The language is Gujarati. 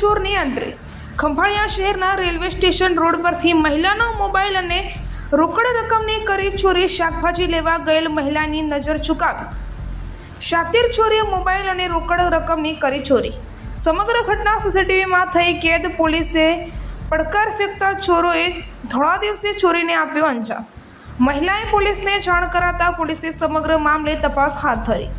ચોરની એન્ટ્રી। ખંભાળિયા શહેરના રેલવે સ્ટેશન રોડ પરથી મહિલાનો મોબાઈલ અને રોકડ રકમની કરી ચોરી। શાકભાજી લેવા ગયેલ મહિલાની નજર ચૂકાવી શાતીર ચોરીએ મોબાઈલ અને રોકડ રકમની કરી ચોરી। સમગ્ર ઘટના સીસીટીવીમાં થઈ કેદ। પોલીસે પડકાર ફેંકતા ચોરોએ ધોળા દિવસે ચોરીને આપ્યો અંજામ। મહિલાએ પોલીસને જાણ કરાતા પોલીસે સમગ્ર મામલે તપાસ હાથ ધરી।